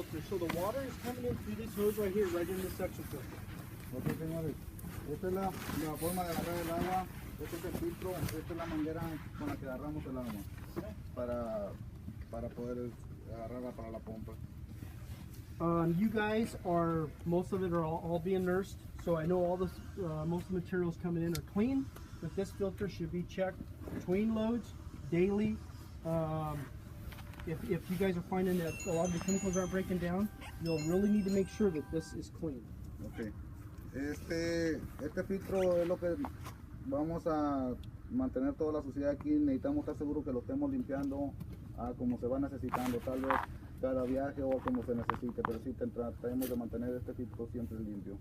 filter. So the water is coming in through this hose right here, right in the suction filter. Ok, señores. Esta es la forma de agarrar el agua. Este es el filtro. Esta es la manguera con la que agarramos el agua. Para poder agarrarla para la pompa. You guys are, most of it are all being nursed. So I know all this, most of the materials coming in are clean. But this filter should be checked between loads, daily. If you guys are finding that a lot of the chemicals aren't breaking down, you'll really need to make sure that this is clean. Okay. Este filtro es lo que vamos a mantener toda la suciedad aquí. Necesitamos estar seguros que lo estemos limpiando como se va necesitando, tal vez cada viaje o como se necesite, pero sí tratamos de mantener este filtro siempre limpio.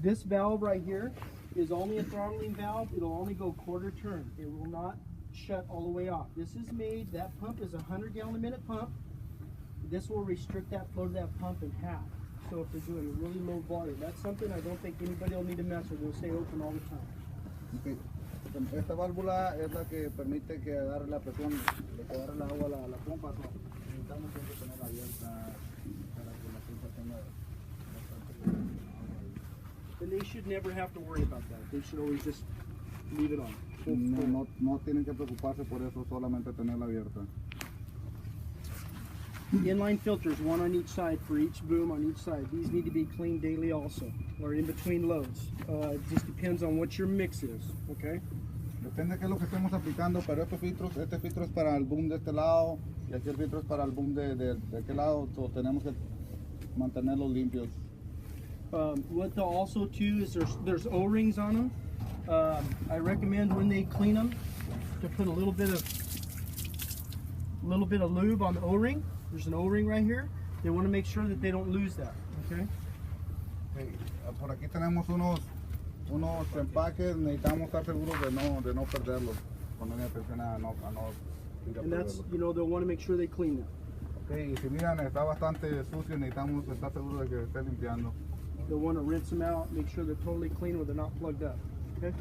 This valve right here is only a throttling valve. It'll only go quarter turn. It will not shut all the way off. This is made, that pump is a 100-gallon-a-minute pump. This will restrict that flow to that pump in half. So if they're doing a really low volume, that's something I don't think anybody will need to mess with. It'll stay open all the time. Okay. Esta válvula es la que permite que agarre la presión, que agarre la agua a la pompa. So, necesitamos siempre tenerla abierta para que la pompa tenga bastante agua. And they should never have to worry about that. They should always just leave it on. No tienen que preocuparse por eso, solamente tenerla abierta. Inline filters, one on each side for each boom on each side. These need to be cleaned daily also, or in between loads. It just depends on what your mix is, okay? Depende de qué es lo que estemos aplicando, pero este filtro es para el boom de este lado y aquel filtro es para el boom de aquel lado, so tenemos que mantenerlos limpios. What they'll also too is there's O-rings on them. I recommend when they clean them to put a little bit of lube on the O-ring. There's an O-ring right here. They want to make sure that they don't lose that. Okay. Por aquí tenemos unos empaques. Necesitamos estar seguros de no perderlos. Poner atención a no ir a And that's, perderlos. you know, they'll want to make sure they clean that. Okay, y si miran está bastante sucio, necesitamos estar seguros de que esté limpiando. They'll want to rinse them out, make sure they're totally clean where they're not plugged up. Okay.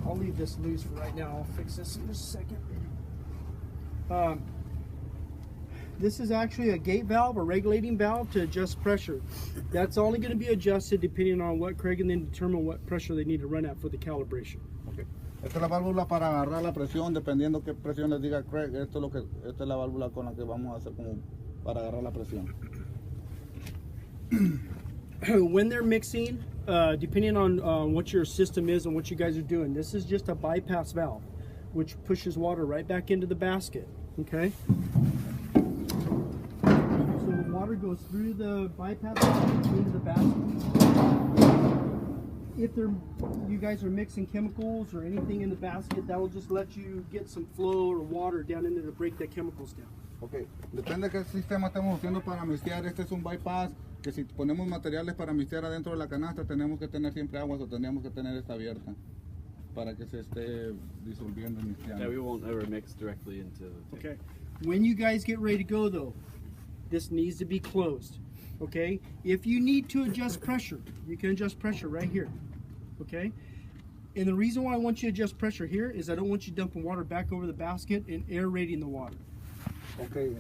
I'll leave this loose for right now. I'll fix this in just a second. This is actually a gate valve, a regulating valve to adjust pressure. That's only going to be adjusted depending on what Craig and then determine what pressure they need to run at for the calibration. Okay. Esta es la válvula para agarrar la presión, dependiendo qué presión les diga Craig. Esta es la válvula con la que vamos a hacer como para agarrar la presión. When they're mixing, depending on what your system is and what you guys are doing, this is just a bypass valve, which pushes water right back into the basket. Okay. So the water goes through the bypass valve into the basket. If you guys are mixing chemicals or anything in the basket, that will just let you get some flow or water down in there to break the chemicals down. Okay. Depende de qué sistema estemos haciendo para mixtear. Este es un bypass que si ponemos materiales para mixtear adentro de la canasta tenemos que tener siempre agua o tenemos que tener esta abierta para que se esté disolviendo y mixteando. Yeah, we won't ever mix directly into the tank. Okay. When you guys get ready to go though, this needs to be closed. Okay. If you need to adjust pressure, you can adjust pressure right here. Okay. And the reason why I want you to adjust pressure here is I don't want you dumping water back over the basket and aerating the water. Okay.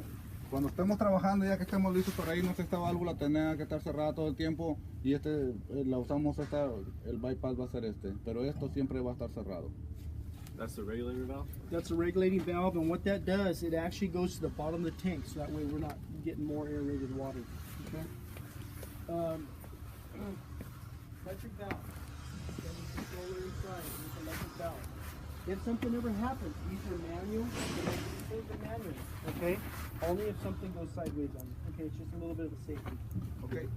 Cuando estemos trabajando, ya que estemos listos para irnos, esta válvula tendrá que estar cerrada todo el tiempo y la usamos, el bypass va a ser pero esto siempre va a estar cerrado. That's the regulator valve? That's a regulating valve, and what that does, it actually goes to the bottom of the tank, so that way we're not getting more aerated water. Okay. Electric valve. Controller inside. Electric valve. If something ever happens, these are manual. Manual. Okay. Only if something goes sideways on it. Okay, it's just a little bit of a safety. Okay.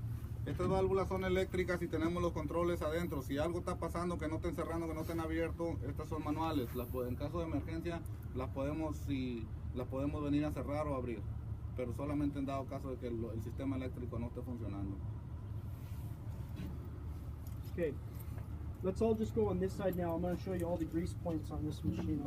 Estas válvulas son eléctricas y tenemos los controles adentro. Si algo está pasando, que no estén cerrando, que no estén abiertos, estas son manuales. En caso de emergencia, las podemos venir a cerrar o abrir. Pero solamente en dado caso de que el sistema eléctrico no esté funcionando. Okay. Let's all just go on this side now. I'm going to show you all the grease points on this machine.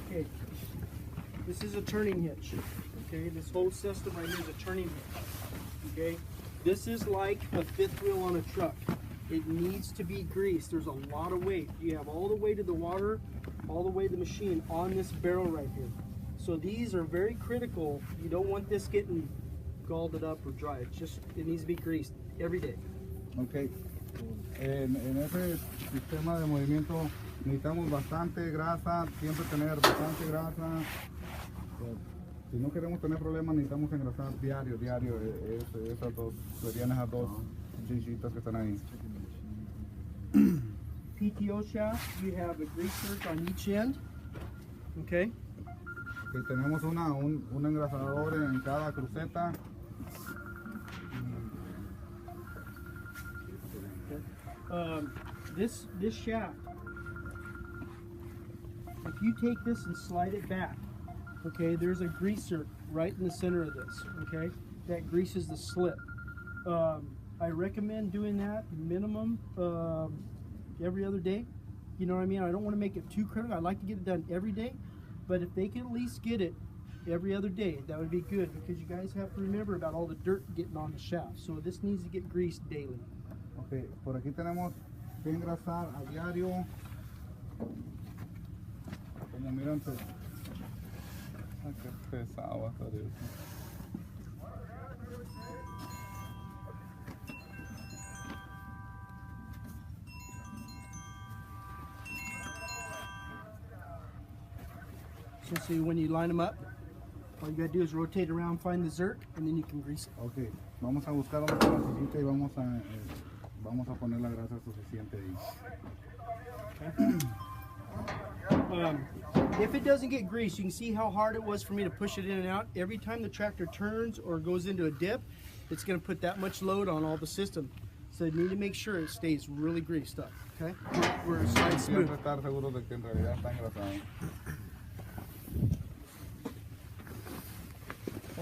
Okay, this is a turning hitch. Okay, this whole system right here is a turning hitch. Okay, this is like a fifth wheel on a truck. It needs to be greased. There's a lot of weight. You have all the weight of the water, all the weight of the machine on this barrel right here. So these are very critical. You don't want this getting galled up or dry. It needs to be greased every day. Ok. En ese sistema de movimiento necesitamos bastante grasa, siempre tener bastante grasa. Si no queremos tener problemas, necesitamos engrasar diario. Esas dos, serían esas dos chichitas que están ahí. PTO shaft, you have a greaser on each end. Okay. Okay, tenemos un engrasador en cada cruceta. This shaft, if you take this and slide it back, okay, there's a greaser right in the center of this, okay, that greases the slip. I recommend doing that minimum every other day. You know what I mean? I don't want to make it too critical. I like to get it done every day, but if they can at least get it every other day, that would be good, because you guys have to remember about all the dirt getting on the shaft. So this needs to get greased daily. Okay, por aquí tenemos que engrasar a diario. Como miran, pues, qué pesado va a estar eso. So see, when you line them up, all you gotta do is rotate around, find the zerk, and then you can grease it. Ok, vamos a buscar una clasicita y vamos a poner la grasa suficiente ahí. If it doesn't get greased, you can see how hard it was for me to push it in and out. Every time the tractor turns or goes into a dip, it's gonna put that much load on all the system. So you need to make sure it stays really greased up, okay? We're slide smooth. Siempre estar seguros de que en realidad está engrasado.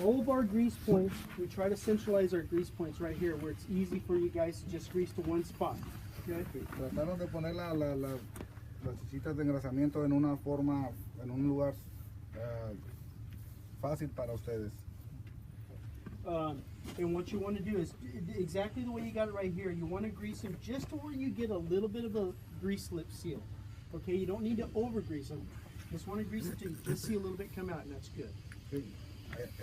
All of our grease points, we try to centralize our grease points right here, where it's easy for you guys to just grease to one spot. Okay? Trataron de poner las chichitas de engrasamiento en una forma, en un lugar fácil para ustedes. And what you want to do is exactly the way you got it right here. You want to grease them just to where you get a little bit of a grease lip seal. Okay, you don't need to over grease them. Just want to grease it till you just see a little bit come out, and that's good. Sí.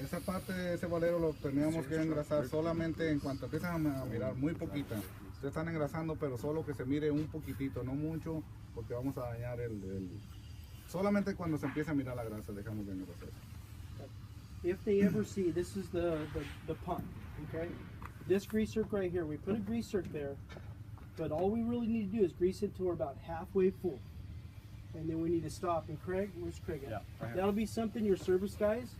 Esa parte de ese valero lo teníamos que engrasar solamente en cuanto empiezan a mirar, muy poquita. Ustedes están engrasando, pero solo que se mire un poquitito, no mucho, porque vamos a dañar solamente cuando se empieza a mirar la grasa dejamos de engrasar. If they ever see, this is the pump, okay? This grease zerk right here, we put a grease zerk there, but all we really need to do is grease it to we're about halfway full. And then we need to stop. And Craig, where's Craig at? Yeah, right here. That'll be something your service guys,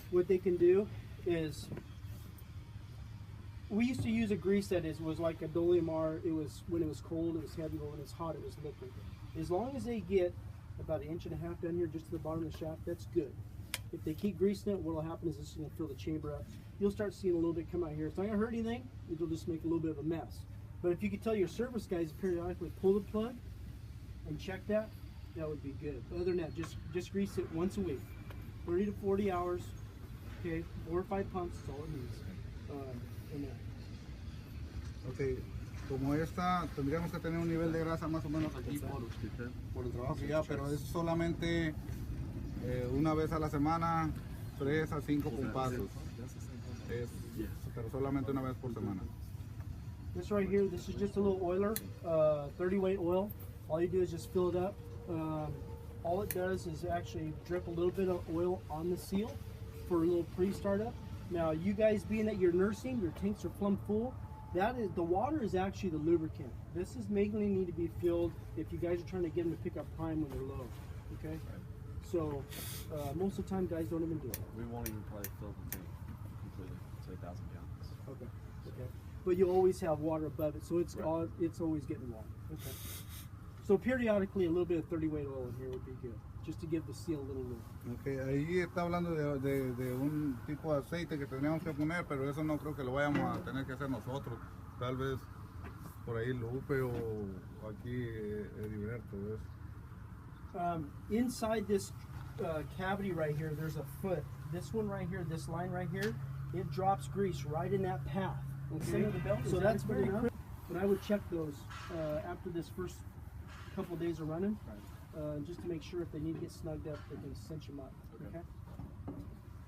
what they can do is, we used to use a grease that was like a Dolomar. It was, when it was cold, it was heavy, but when it's hot, it was liquid. As long as they get about 1.5 inches down here, just to the bottom of the shaft, that's good. If they keep greasing it, what will happen is this is going to fill the chamber up. You'll start seeing a little bit come out here. It's not going to hurt anything. It'll just make a little bit of a mess. But if you could tell your service guys to periodically pull the plug and check that, that would be good. Other than that, just grease it once a week, 30 to 40 hours. Okay, 4 or 5 pumps is all it needs. Ok, como esta tendríamos que tener un nivel de grasa más o menos aquí por el trabajo que ya, pero es solamente una vez a la semana, 3 a 5 pumpazos. Pero solamente una vez por semana. This right here, this is just a little oiler, 30 weight oil. All you do is just fill it up. All it does is actually drip a little bit of oil on the seal for a little pre-startup. Now, you guys being that you're nursing, your tanks are plumb full. That is, the water is actually the lubricant. This is mainly need to be filled if you guys are trying to get them to pick up prime when they're low. Okay. So most of the time, guys don't even do it. We won't even probably fill the tank completely to 1,000 gallons. Okay. Okay. But you always have water above it, so it's it's always getting water. Okay. So periodically, a little bit of 30 weight oil in here would be good, just to give the seal a little lube. Okay, ahí está hablando de un tipo de aceite que teníamos que poner, pero eso no creo que lo vayamos a tener que hacer nosotros. Tal vez por ahí Lupe o aquí Heriberto. Inside this cavity right here, there's a foot. This one right here, this line right here, it drops grease right in that path. Okay, so that's very critical. But I would check those after this first couple of days of running, just to make sure if they need to get snugged up, they can cinch them up.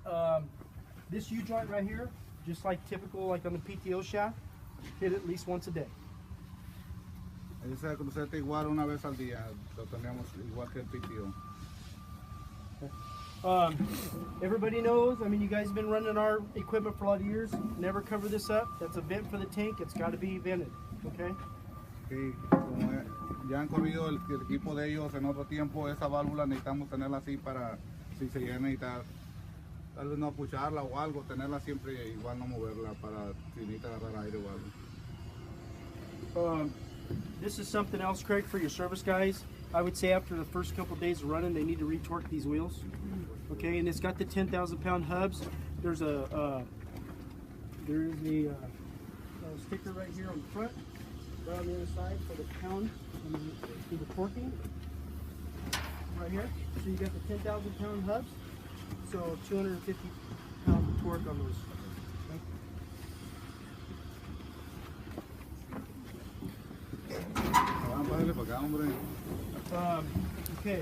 Okay. This U-joint right here, just like typical, like on the PTO shaft, hit it at least once a day. Ese crucete igual una vez al día, lo teníamos igual que el PTO. Everybody knows, I mean, you guys have been running our equipment for a lot of years. Never cover this up. That's a vent for the tank. It's got to be vented, okay? Sí, como ya han corrido el equipo de ellos en otro tiempo, esa válvula necesitamos tenerla así para, si se llega a necesitar, tal vez no apucharla o algo, tenerla siempre igual, no moverla para si necesita agarrar aire o algo. This is something else, Craig, for your service guys. I would say after the first couple days of running, they need to retorque these wheels. Okay, and it's got the 10,000 pound hubs. There's a sticker right here on the front, right on the other side for the pound for the torquing. Right here. So you got the 10,000 pound hubs. So 250 pounds of torque on those. Okay,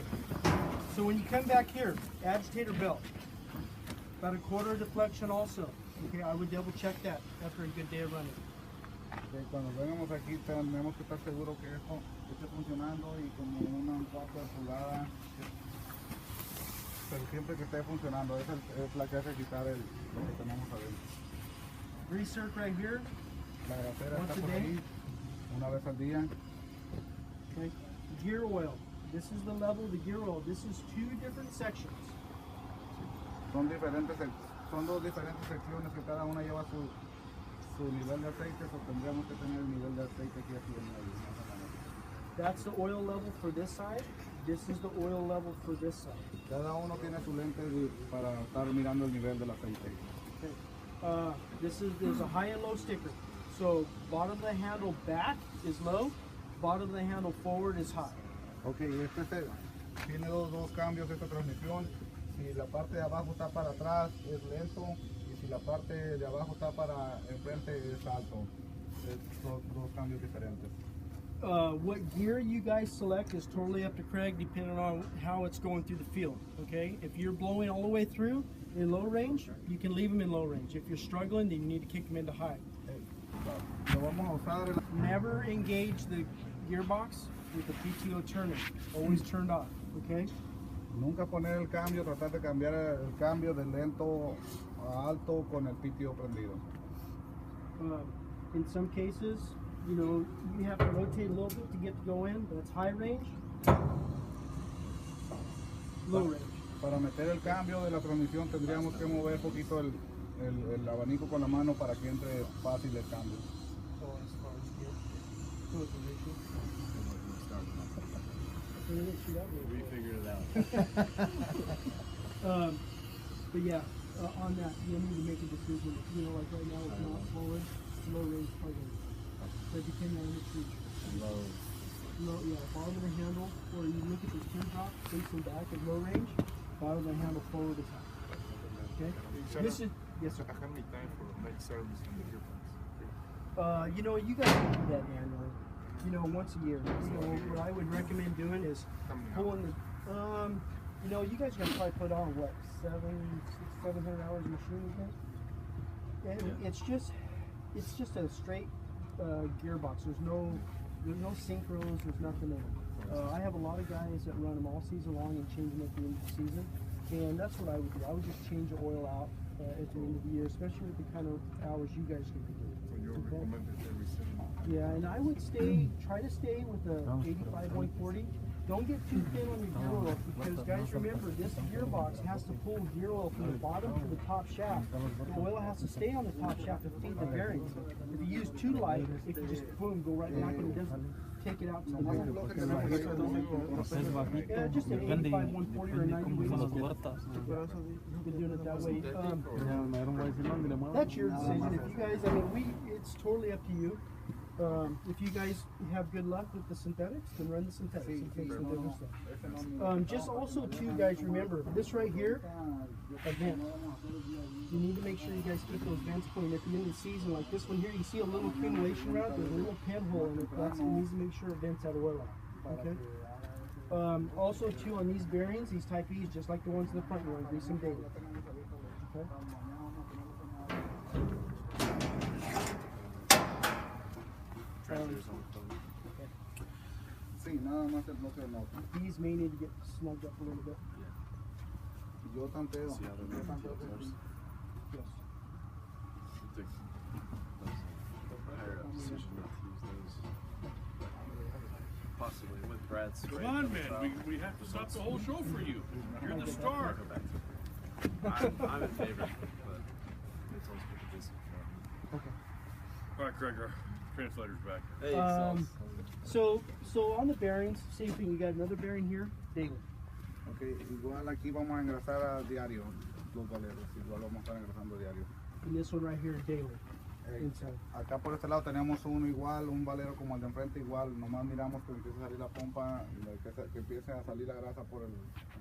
so when you come back here, agitator belt, about a quarter deflection also. Okay, I would double check that after a good day of running. Okay, cuando vengamos aquí tenemos que estar seguros que esto esté funcionando y como una cuarta de pulgada, pero siempre que esté funcionando, esa es la que hace quitar lo que tenemos adentro. Grease circ right here. La grasera está por ahí, una vez al día. Okay. Gear oil. This is the level of the gear oil. This is two different sections. Son dos diferentes secciones que cada una lleva su nivel de aceite, o tendríamos que tener el nivel de aceite aquí en medio. That's the oil level for this side. This is the oil level for this side. Cada uno tiene su lente para estar mirando el nivel del aceite. Okay. There's a high and low sticker. So bottom of the handle back is low, bottom of the handle forward is high. Ok, tiene dos cambios esta transmisión. Si la parte de abajo está para atrás es lento y si la parte de abajo está para enfrente es alto. Son dos cambios diferentes. What gear you guys select is totally up to Craig, depending on how it's going through the field. Okay, if you're blowing all the way through in low range, you can leave them in low range. If you're struggling, then you need to kick them into high. Never engage the gearbox with the PTO turner. Always turned off. Okay. Nunca poner el cambio, tratar de cambiar el cambio de lento a alto con el PTO prendido. In some cases, you know, you have to rotate a little bit to get to go in. That's high range, low range. Para meter el cambio de la transmisión tendríamos que mover un poquito el abanico con la mano para que entre fácil el cambio. We figured it out. But yeah, on that, you need to make a decision. You know, like right now it's not forward, low range plug-in. So depending on the feature. Low, yeah, bottom of the handle, or you look at this pin drop, facing back at low range, bottom of the handle forward is high. Okay? This is, yes sir. How many times for next service on the gearbox? You know, you guys can do that annually. You know, once a year. You know, what I would recommend doing is pulling the, you know, you guys are gonna probably put on what, 700 hours of machine, you think? And it's just a straight gearbox. There's no synchros. There's nothing in it. I have a lot of guys that run them all season long and change them at the end of the season, and that's what I would do. I would just change the oil out at the end of the year, especially with the kind of hours you guys can be doing. So you'll recommend it every season? Yeah, and I would try to stay with the 85-140. Don't get too thin on your gear oil, because guys, remember, this gearbox has to pull gear oil from the bottom to the top shaft. The oil has to stay on the top shaft to feed the bearings. If you use too light, it can just boom, go right back, and it doesn't take it out to the bottom. Yeah, just an 85-140 or 90 wheels. Been doing it that way. That's your decision. If you guys, I mean, it's totally up to you. If you guys have good luck with the synthetics, then run the synthetics Sí, and sí, take pero some no, different no. stuff. Ese no me- Just also too, guys, remember this right here, a vent. You need to make sure you guys keep those vents clean. At the end of the season, like this one here, you see a little accumulation around. There's a little pinhole in it. That's it needs to make sure it vents out of oil out. Okay. Also too, on these bearings, these Type E's, just like the ones in the front, you want to grease them daily. Okay. Translators on the phone. Sí, nada más el bloque de nota. These may need to get snugged up a little bit. Yo tanteo. See how they're Yo tanteo making que sí. Yes. It's a higher up decision not to use those. Possibly with Brad's. Come on, man. We have to stop the whole show for you. You're the star. Go back to it. I'm in favor, but it's always good to visit. Okay. All right, Craig, our translator's back. Hey, So on the bearings, same thing. You got another bearing here, daily. Ok, igual aquí vamos a engrasar a diario los valeros. Igual vamos a estar engrasando a diario. And this one right here, daily. Inside. Acá por este lado tenemos uno igual, un valero como el de enfrente igual. Nomás miramos que empiece a salir la pompa, que empiece a salir la grasa por el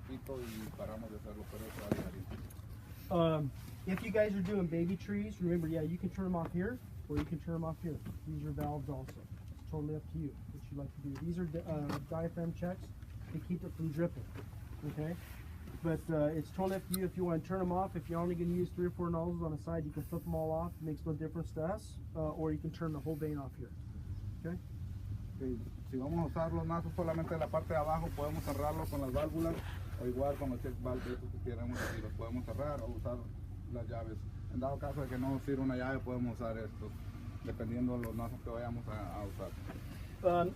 pito y paramos de hacerlo, pero eso a diario. If you guys are doing baby trees, remember, yeah, you can turn them off here, or you can turn them off here. These are valves also. It's totally up to you what you like to do. These are diaphragm checks to keep it from dripping. Okay, but it's totally up to you if you want to turn them off. If you're only going to use 3 or 4 nozzles on the side, you can flip them all off. It makes no difference to us. Or you can turn the whole vein off here. Okay. Si vamos a usar los nazos solamente de la parte de abajo, podemos cerrarlo con las válvulas o igual con los check valves, estos que queremos aquí, los podemos cerrar o usar las llaves. En dado caso de que no sirva una llave, podemos usar estos, dependiendo de los nazos que vayamos a usar.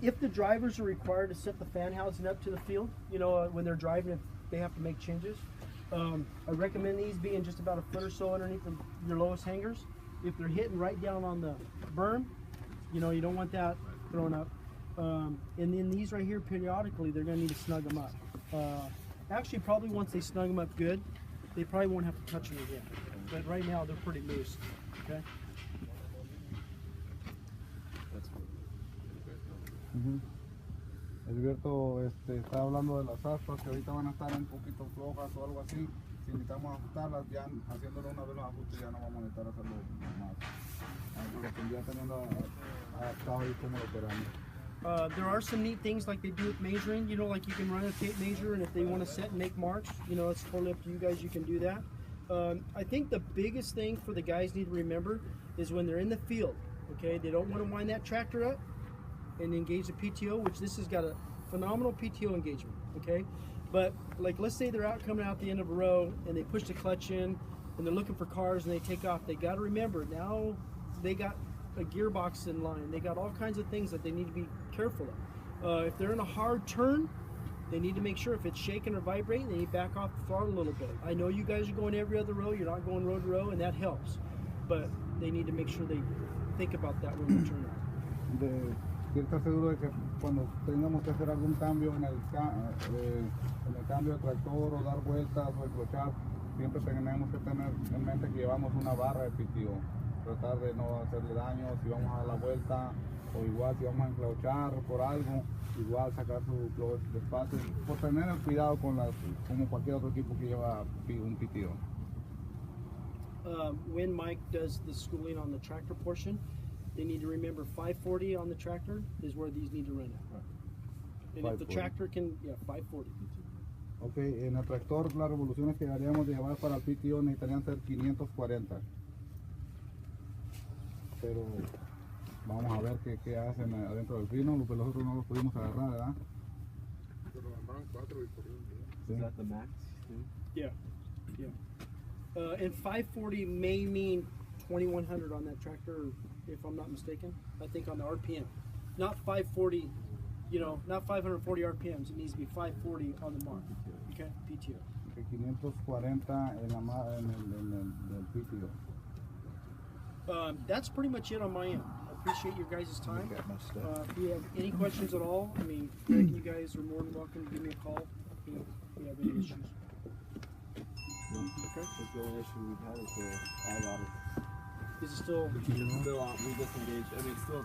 If the drivers are required to set the fan housing up to the field, you know, when they're driving, if they have to make changes, I recommend these being just about a foot or so underneath your lowest hangers. If they're hitting right down on the berm, you know, you don't want that thrown up. And then these right here, periodically, they're going to need to snug them up. Actually, probably once they snug them up good, they probably won't have to touch them again. But right now, they're pretty loose. Okay. That's what. Edilberto está hablando de las aspas que ahorita van a estar un poquito flojas o algo así. Si necesitamos ajustarlas, ya haciéndolo una vez los ajustes ya no vamos a necesitar hacerlo más. Porque ya teniendo adaptado ahí como lo operamos. There are some neat things like they do with measuring, you know, like you can run a tape measure, and if they want to set and make marks, you know, it's totally up to you guys, you can do that. I think the biggest thing for the guys need to remember is when they're in the field, okay, they don't want to wind that tractor up and engage the PTO, which this has got a phenomenal PTO engagement, okay? But like, let's say they're out coming out the end of a row and they push the clutch in and they're looking for cars and they take off. They got to remember, now they got a gearbox in line. They got all kinds of things that they need to be careful of. If they're in a hard turn, they need to make sure if it's shaking or vibrating, they need to back off the throttle a little bit. I know you guys are going every other row, you're not going row to row, and that helps. But they need to make sure they think about that when they turn out. Quiero estar seguro de que cuando tengamos que hacer algún cambio en el cambio de tractor o dar vueltas o encrochar, siempre tenemos que tener en mente que llevamos una barra de PTO. Tratar de no hacerle daño si vamos a dar la vuelta o igual si vamos a encrochar por algo, igual sacar su clutch despacio, por tener el cuidado con como cualquier otro equipo que lleva un PTO. When Mike does the schooling on the tractor portion, they need to remember 540 on the tractor is where these need to run at. And if the 540. tractor can, yeah, 540. Ok, en el tractor las revoluciones que deberíamos de llevar para el PTO necesitarían ser 540. Pero vamos a ver qué hacen adentro del freno, porque nosotros no los pudimos agarrar, ¿verdad? Pero agarraron 4 y corrieron. Is that the max? Yeah, yeah. And 540 may mean 2100 on that tractor, if I'm not mistaken. I think on the RPM, not 540. You know, not 540 RPMs. It needs to be 540 on the mark. Okay, PTO. 540 en el PTO. That's pretty much it on my end. I appreciate your guys' time. If you have any questions at all, I mean, Greg, you guys are more than welcome to give me a call if you have any issues. Okay. The only issue we've had is the ag audit. Is it still? Still, we disengaged. I mean, still.